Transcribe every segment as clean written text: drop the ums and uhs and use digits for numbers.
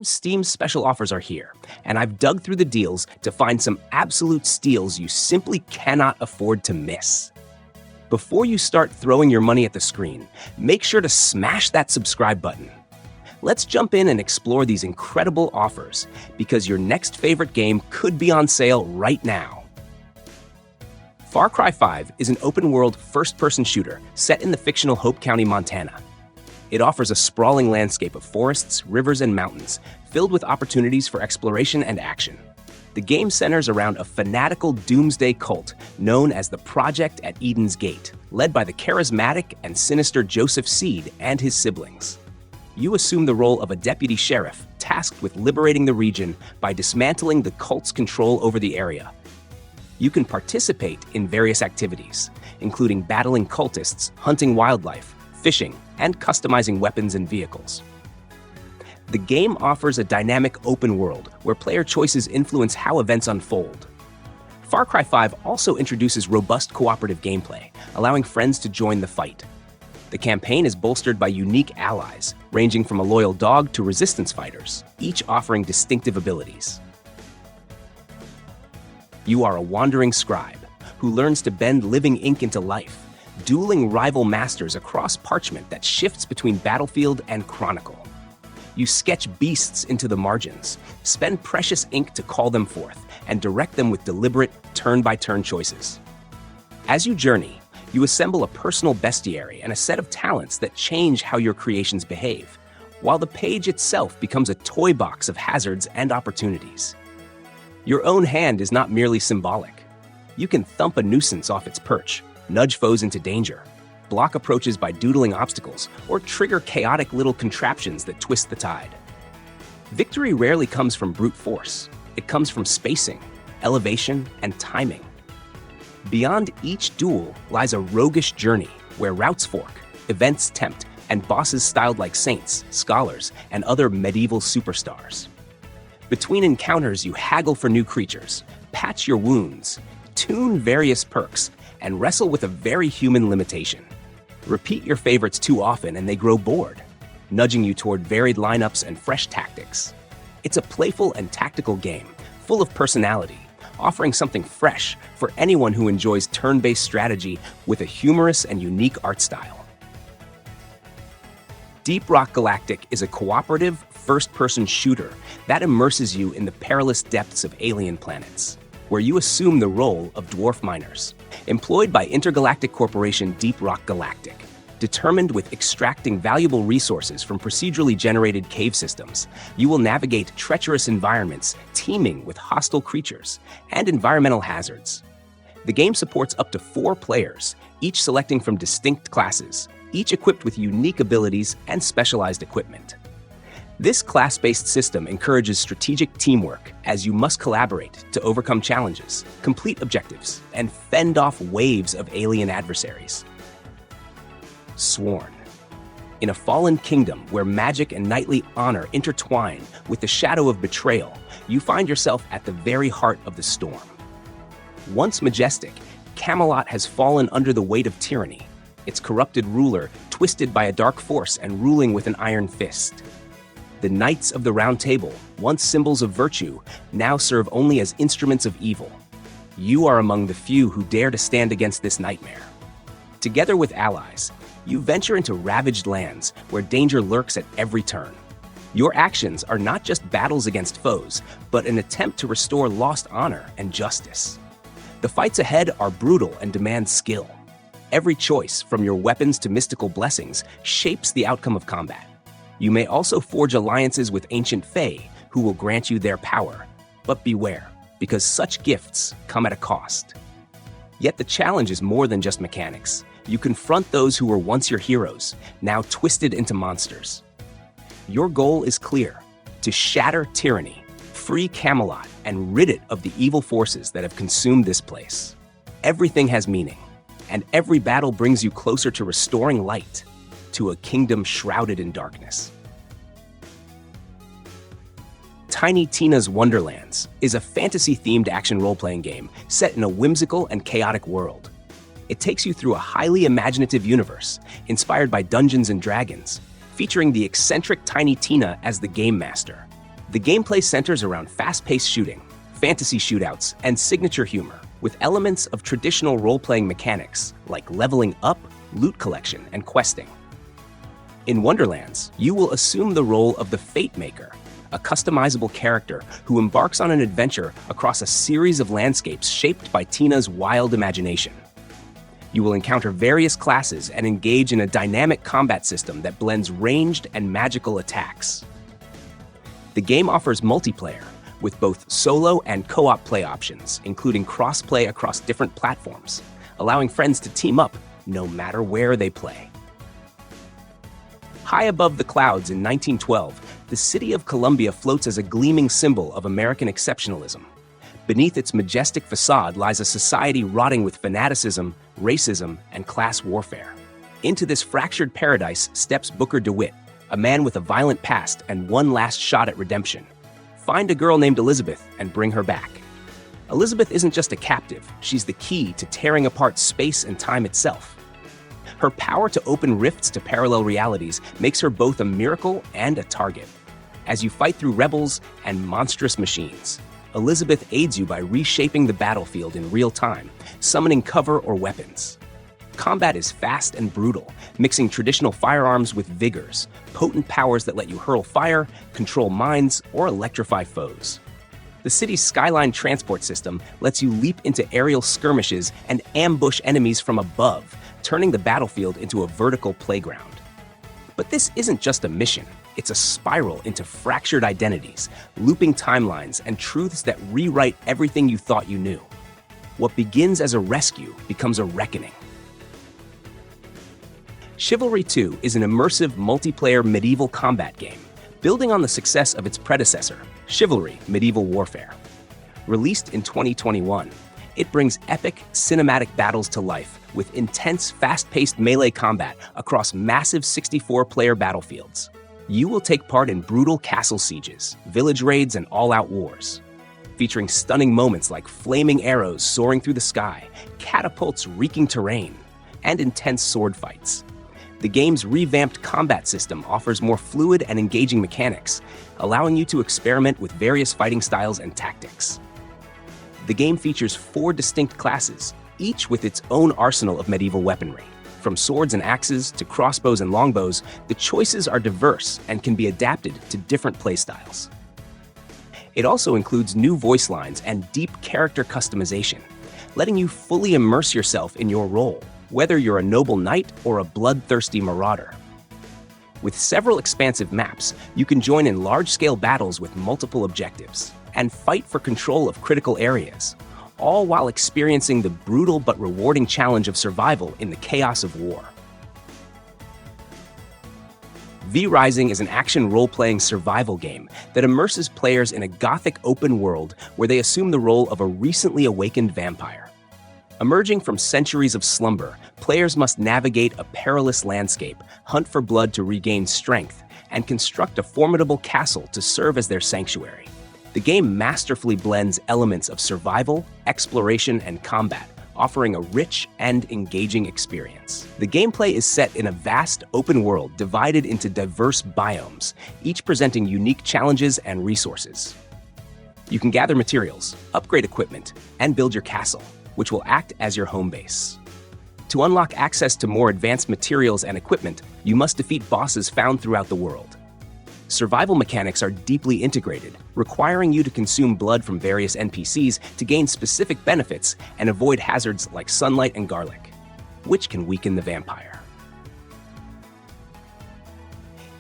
Steam's special offers are here, and I've dug through the deals to find some absolute steals you simply cannot afford to miss. Before you start throwing your money at the screen, make sure to smash that subscribe button. Let's jump in and explore these incredible offers, because your next favorite game could be on sale right now. Far Cry 5 is an open-world, first-person shooter set in the fictional Hope County, Montana. It offers a sprawling landscape of forests, rivers, and mountains, filled with opportunities for exploration and action. The game centers around a fanatical doomsday cult known as the Project at Eden's Gate, led by the charismatic and sinister Joseph Seed and his siblings. You assume the role of a deputy sheriff tasked with liberating the region by dismantling the cult's control over the area. You can participate in various activities, including battling cultists, hunting wildlife, fishing, and customizing weapons and vehicles. The game offers a dynamic open world where player choices influence how events unfold. Far Cry 5 also introduces robust cooperative gameplay, allowing friends to join the fight. The campaign is bolstered by unique allies, ranging from a loyal dog to resistance fighters, each offering distinctive abilities. You are a wandering scribe who learns to bend living ink into life, dueling rival masters across parchment that shifts between battlefield and chronicle. You sketch beasts into the margins, spend precious ink to call them forth, and direct them with deliberate, turn-by-turn choices. As you journey, you assemble a personal bestiary and a set of talents that change how your creations behave, while the page itself becomes a toy box of hazards and opportunities. Your own hand is not merely symbolic. You can thump a nuisance off its perch, nudge foes into danger, block approaches by doodling obstacles, or trigger chaotic little contraptions that twist the tide. Victory rarely comes from brute force. It comes from spacing, elevation, and timing. Beyond each duel lies a roguish journey where routes fork, events tempt, and bosses styled like saints, scholars, and other medieval superstars. Between encounters, you haggle for new creatures, patch your wounds, tune various perks, and wrestle with a very human limitation. Repeat your favorites too often and they grow bored, nudging you toward varied lineups and fresh tactics. It's a playful and tactical game, full of personality, offering something fresh for anyone who enjoys turn-based strategy with a humorous and unique art style. Deep Rock Galactic is a cooperative, first-person shooter that immerses you in the perilous depths of alien planets, where you assume the role of dwarf miners, employed by intergalactic corporation Deep Rock Galactic. Determined with extracting valuable resources from procedurally generated cave systems, you will navigate treacherous environments teeming with hostile creatures and environmental hazards. The game supports up to 4 players, each selecting from distinct classes, each equipped with unique abilities and specialized equipment. This class-based system encourages strategic teamwork as you must collaborate to overcome challenges, complete objectives, and fend off waves of alien adversaries. Sworn. In a fallen kingdom where magic and knightly honor intertwine with the shadow of betrayal, you find yourself at the very heart of the storm. Once majestic, Camelot has fallen under the weight of tyranny, its corrupted ruler twisted by a dark force and ruling with an iron fist. The Knights of the Round Table, once symbols of virtue, now serve only as instruments of evil. You are among the few who dare to stand against this nightmare. Together with allies, you venture into ravaged lands where danger lurks at every turn. Your actions are not just battles against foes, but an attempt to restore lost honor and justice. The fights ahead are brutal and demand skill. Every choice, from your weapons to mystical blessings, shapes the outcome of combat. You may also forge alliances with ancient fae who will grant you their power. But beware, because such gifts come at a cost. Yet the challenge is more than just mechanics. You confront those who were once your heroes, now twisted into monsters. Your goal is clear: to shatter tyranny, free Camelot, and rid it of the evil forces that have consumed this place. Everything has meaning, and every battle brings you closer to restoring light, to a kingdom shrouded in darkness. Tiny Tina's Wonderlands is a fantasy-themed action role-playing game set in a whimsical and chaotic world. It takes you through a highly imaginative universe, inspired by Dungeons & Dragons, featuring the eccentric Tiny Tina as the game master. The gameplay centers around fast-paced shooting, fantasy shootouts, and signature humor, with elements of traditional role-playing mechanics like leveling up, loot collection, and questing. In Wonderlands, you will assume the role of the Fate Maker, a customizable character who embarks on an adventure across a series of landscapes shaped by Tina's wild imagination. You will encounter various classes and engage in a dynamic combat system that blends ranged and magical attacks. The game offers multiplayer, with both solo and co-op play options, including cross-play across different platforms, allowing friends to team up no matter where they play. High above the clouds in 1912, the city of Columbia floats as a gleaming symbol of American exceptionalism. Beneath its majestic facade lies a society rotting with fanaticism, racism, and class warfare. Into this fractured paradise steps Booker DeWitt, a man with a violent past and one last shot at redemption. Find a girl named Elizabeth and bring her back. Elizabeth isn't just a captive, she's the key to tearing apart space and time itself. Her power to open rifts to parallel realities makes her both a miracle and a target. As you fight through rebels and monstrous machines, Elizabeth aids you by reshaping the battlefield in real time, summoning cover or weapons. Combat is fast and brutal, mixing traditional firearms with vigors, potent powers that let you hurl fire, control mines, or electrify foes. The city's Skyline transport system lets you leap into aerial skirmishes and ambush enemies from above, turning the battlefield into a vertical playground. But this isn't just a mission, it's a spiral into fractured identities, looping timelines, and truths that rewrite everything you thought you knew. What begins as a rescue becomes a reckoning. Chivalry 2 is an immersive multiplayer medieval combat game, building on the success of its predecessor, Chivalry: Medieval Warfare. Released in 2021, it brings epic cinematic battles to life with intense, fast-paced melee combat across massive 64-player battlefields. You will take part in brutal castle sieges, village raids, and all-out wars. Featuring stunning moments like flaming arrows soaring through the sky, catapults wreaking terrain, and intense sword fights. The game's revamped combat system offers more fluid and engaging mechanics, allowing you to experiment with various fighting styles and tactics. The game features 4 distinct classes, each with its own arsenal of medieval weaponry. From swords and axes to crossbows and longbows, the choices are diverse and can be adapted to different playstyles. It also includes new voice lines and deep character customization, letting you fully immerse yourself in your role, whether you're a noble knight or a bloodthirsty marauder. With several expansive maps, you can join in large-scale battles with multiple objectives and fight for control of critical areas, all while experiencing the brutal but rewarding challenge of survival in the chaos of war. V-Rising is an action role-playing survival game that immerses players in a gothic open world where they assume the role of a recently awakened vampire. Emerging from centuries of slumber, players must navigate a perilous landscape, hunt for blood to regain strength, and construct a formidable castle to serve as their sanctuary. The game masterfully blends elements of survival, exploration, and combat, offering a rich and engaging experience. The gameplay is set in a vast open world divided into diverse biomes, each presenting unique challenges and resources. You can gather materials, upgrade equipment, and build your castle, which will act as your home base. To unlock access to more advanced materials and equipment, you must defeat bosses found throughout the world. Survival mechanics are deeply integrated, requiring you to consume blood from various NPCs to gain specific benefits and avoid hazards like sunlight and garlic, which can weaken the vampire.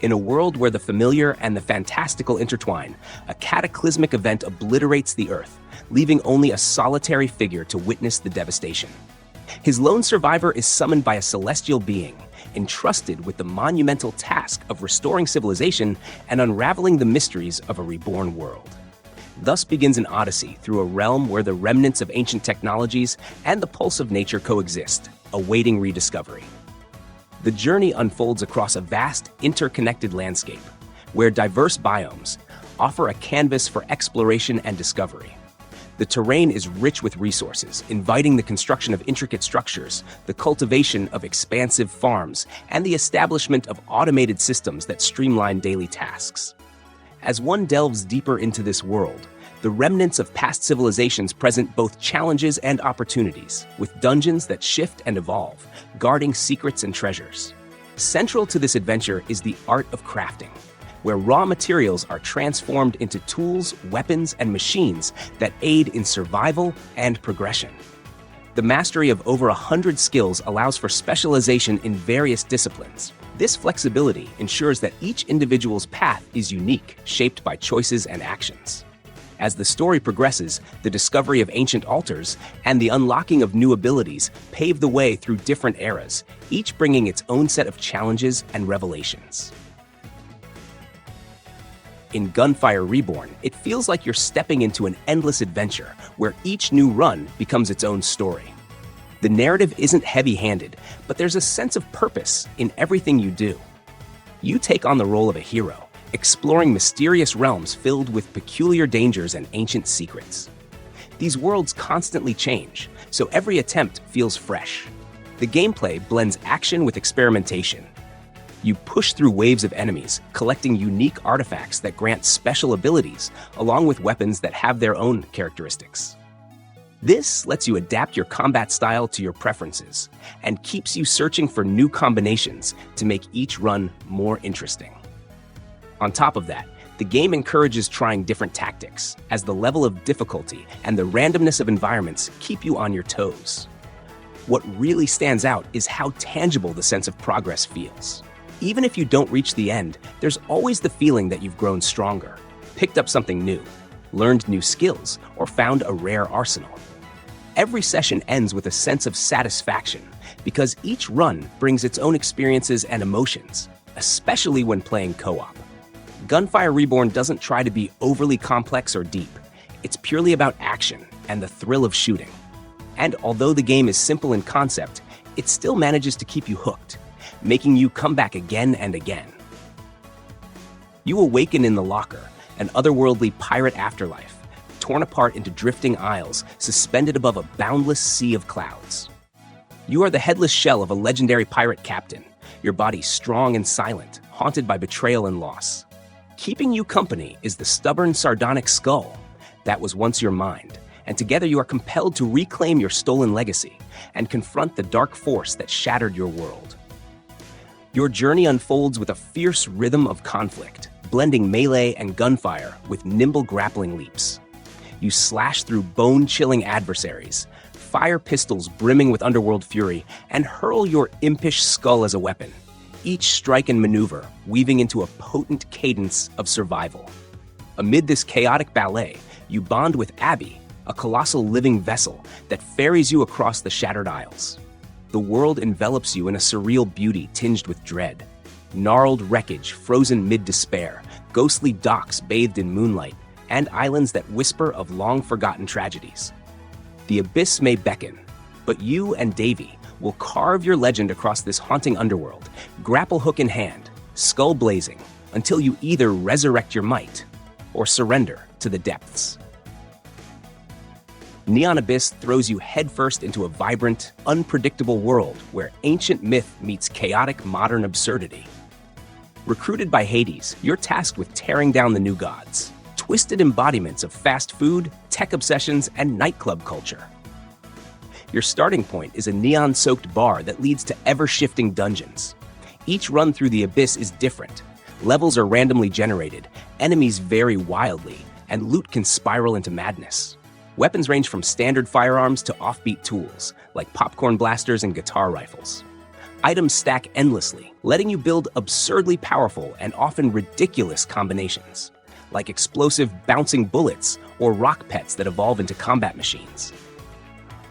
In a world where the familiar and the fantastical intertwine, a cataclysmic event obliterates the Earth, leaving only a solitary figure to witness the devastation. His lone survivor is summoned by a celestial being, entrusted with the monumental task of restoring civilization and unraveling the mysteries of a reborn world. Thus begins an odyssey through a realm where the remnants of ancient technologies and the pulse of nature coexist, awaiting rediscovery. The journey unfolds across a vast, interconnected landscape, where diverse biomes offer a canvas for exploration and discovery. The terrain is rich with resources, inviting the construction of intricate structures, the cultivation of expansive farms, and the establishment of automated systems that streamline daily tasks. As one delves deeper into this world, the remnants of past civilizations present both challenges and opportunities, with dungeons that shift and evolve, guarding secrets and treasures. Central to this adventure is the art of crafting, where raw materials are transformed into tools, weapons, and machines that aid in survival and progression. The mastery of over 100 skills allows for specialization in various disciplines. This flexibility ensures that each individual's path is unique, shaped by choices and actions. As the story progresses, the discovery of ancient altars and the unlocking of new abilities pave the way through different eras, each bringing its own set of challenges and revelations. In Gunfire Reborn, it feels like you're stepping into an endless adventure where each new run becomes its own story. The narrative isn't heavy-handed, but there's a sense of purpose in everything you do. You take on the role of a hero, exploring mysterious realms filled with peculiar dangers and ancient secrets. These worlds constantly change, so every attempt feels fresh. The gameplay blends action with experimentation. You push through waves of enemies, collecting unique artifacts that grant special abilities, along with weapons that have their own characteristics. This lets you adapt your combat style to your preferences, and keeps you searching for new combinations to make each run more interesting. On top of that, the game encourages trying different tactics, as the level of difficulty and the randomness of environments keep you on your toes. What really stands out is how tangible the sense of progress feels. Even if you don't reach the end, there's always the feeling that you've grown stronger, picked up something new, learned new skills, or found a rare arsenal. Every session ends with a sense of satisfaction, because each run brings its own experiences and emotions, especially when playing co-op. Gunfire Reborn doesn't try to be overly complex or deep. It's purely about action and the thrill of shooting. And although the game is simple in concept, it still manages to keep you hooked, making you come back again and again. You awaken in the Locker, an otherworldly pirate afterlife, torn apart into drifting isles suspended above a boundless sea of clouds. You are the headless shell of a legendary pirate captain, your body strong and silent, haunted by betrayal and loss. Keeping you company is the stubborn, sardonic skull that was once your mind, and together you are compelled to reclaim your stolen legacy and confront the dark force that shattered your world. Your journey unfolds with a fierce rhythm of conflict, blending melee and gunfire with nimble grappling leaps. You slash through bone-chilling adversaries, fire pistols brimming with underworld fury, and hurl your impish skull as a weapon, each strike and maneuver weaving into a potent cadence of survival. Amid this chaotic ballet, you bond with Abby, a colossal living vessel that ferries you across the shattered isles. The world envelops you in a surreal beauty tinged with dread. Gnarled wreckage frozen mid-despair, ghostly docks bathed in moonlight, and islands that whisper of long-forgotten tragedies. The abyss may beckon, but you and Davy will carve your legend across this haunting underworld, grapple hook in hand, skull blazing, until you either resurrect your might or surrender to the depths. Neon Abyss throws you headfirst into a vibrant, unpredictable world where ancient myth meets chaotic modern absurdity. Recruited by Hades, you're tasked with tearing down the new gods, twisted embodiments of fast food, tech obsessions, and nightclub culture. Your starting point is a neon-soaked bar that leads to ever-shifting dungeons. Each run through the abyss is different. Levels are randomly generated, enemies vary wildly, and loot can spiral into madness. Weapons range from standard firearms to offbeat tools, like popcorn blasters and guitar rifles. Items stack endlessly, letting you build absurdly powerful and often ridiculous combinations, like explosive bouncing bullets or rock pets that evolve into combat machines.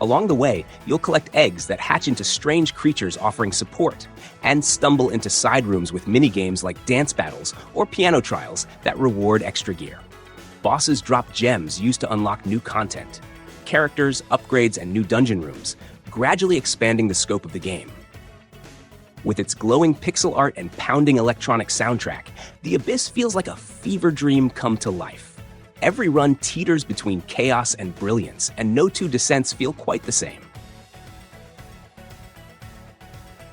Along the way, you'll collect eggs that hatch into strange creatures offering support, and stumble into side rooms with minigames like dance battles or piano trials that reward extra gear. Bosses drop gems used to unlock new content, characters, upgrades, and new dungeon rooms, gradually expanding the scope of the game. With its glowing pixel art and pounding electronic soundtrack, the Abyss feels like a fever dream come to life. Every run teeters between chaos and brilliance, and no two descents feel quite the same.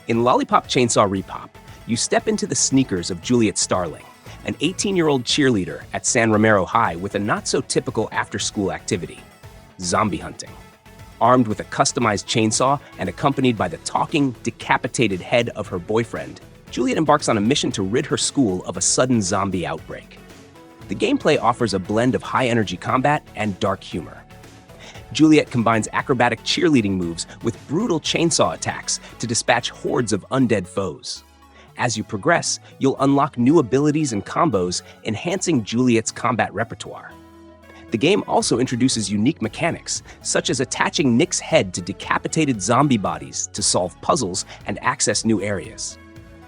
In LOLLIPOP Chainsaw RePOP, you step into the sneakers of Juliet Starling, an 18-year-old cheerleader at San Romero High with a not-so-typical after-school activity, zombie hunting. Armed with a customized chainsaw and accompanied by the talking, decapitated head of her boyfriend, Juliet embarks on a mission to rid her school of a sudden zombie outbreak. The gameplay offers a blend of high-energy combat and dark humor. Juliet combines acrobatic cheerleading moves with brutal chainsaw attacks to dispatch hordes of undead foes. As you progress, you'll unlock new abilities and combos, enhancing Juliet's combat repertoire. The game also introduces unique mechanics, such as attaching Nick's head to decapitated zombie bodies to solve puzzles and access new areas.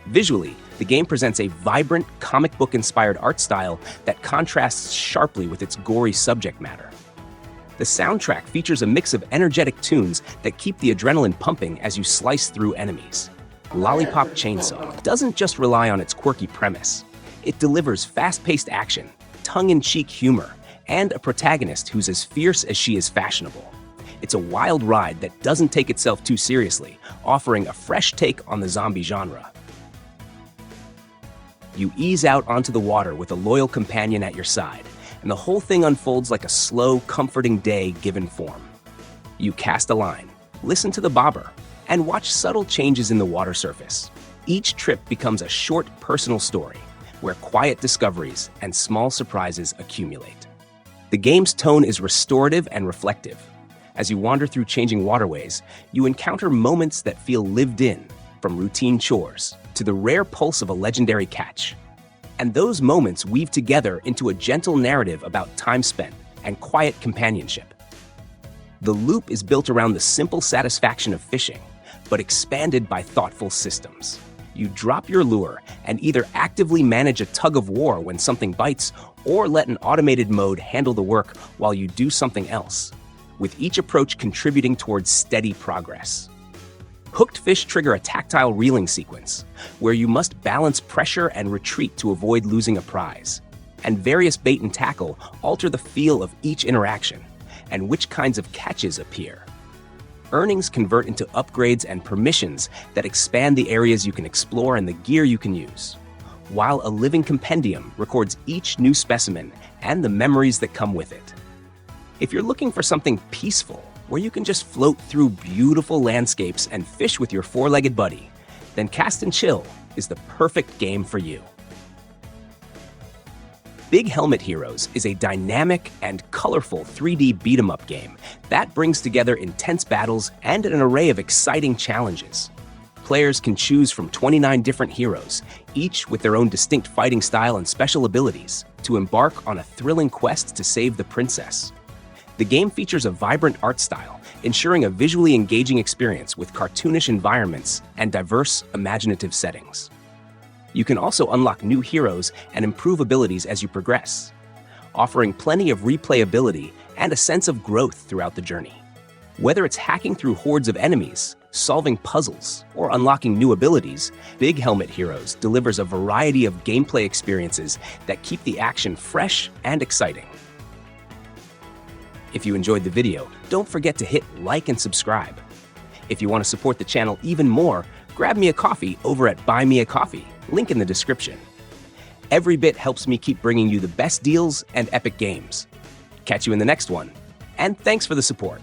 Visually, the game presents a vibrant, comic book-inspired art style that contrasts sharply with its gory subject matter. The soundtrack features a mix of energetic tunes that keep the adrenaline pumping as you slice through enemies. LOLLIPOP Chainsaw doesn't just rely on its quirky premise. It delivers fast-paced action, tongue-in-cheek humor, and a protagonist who's as fierce as she is fashionable. It's a wild ride that doesn't take itself too seriously, offering a fresh take on the zombie genre. You ease out onto the water with a loyal companion at your side, and the whole thing unfolds like a slow, comforting day given form. You cast a line, listen to the bobber, and watch subtle changes in the water surface. Each trip becomes a short, personal story, where quiet discoveries and small surprises accumulate. The game's tone is restorative and reflective. As you wander through changing waterways, you encounter moments that feel lived in, from routine chores to the rare pulse of a legendary catch. And those moments weave together into a gentle narrative about time spent and quiet companionship. The loop is built around the simple satisfaction of fishing, but expanded by thoughtful systems. You drop your lure and either actively manage a tug-of-war when something bites, or let an automated mode handle the work while you do something else, with each approach contributing towards steady progress. Hooked fish trigger a tactile reeling sequence, where you must balance pressure and retreat to avoid losing a prize. And various bait and tackle alter the feel of each interaction, and which kinds of catches appear. Earnings convert into upgrades and permissions that expand the areas you can explore and the gear you can use, while a living compendium records each new specimen and the memories that come with it. If you're looking for something peaceful, where you can just float through beautiful landscapes and fish with your four-legged buddy, then Cast and Chill is the perfect game for you. Big Helmet Heroes is a dynamic and colorful 3D beat-em-up game that brings together intense battles and an array of exciting challenges. Players can choose from 29 different heroes, each with their own distinct fighting style and special abilities, to embark on a thrilling quest to save the princess. The game features a vibrant art style, ensuring a visually engaging experience with cartoonish environments and diverse, imaginative settings. You can also unlock new heroes and improve abilities as you progress, offering plenty of replayability and a sense of growth throughout the journey. Whether it's hacking through hordes of enemies, solving puzzles, or unlocking new abilities, Big Helmet Heroes delivers a variety of gameplay experiences that keep the action fresh and exciting. If you enjoyed the video, don't forget to hit like and subscribe. If you want to support the channel even more, grab me a coffee over at Buy Me a Coffee, link in the description. Every bit helps me keep bringing you the best deals and epic games. Catch you in the next one, and thanks for the support.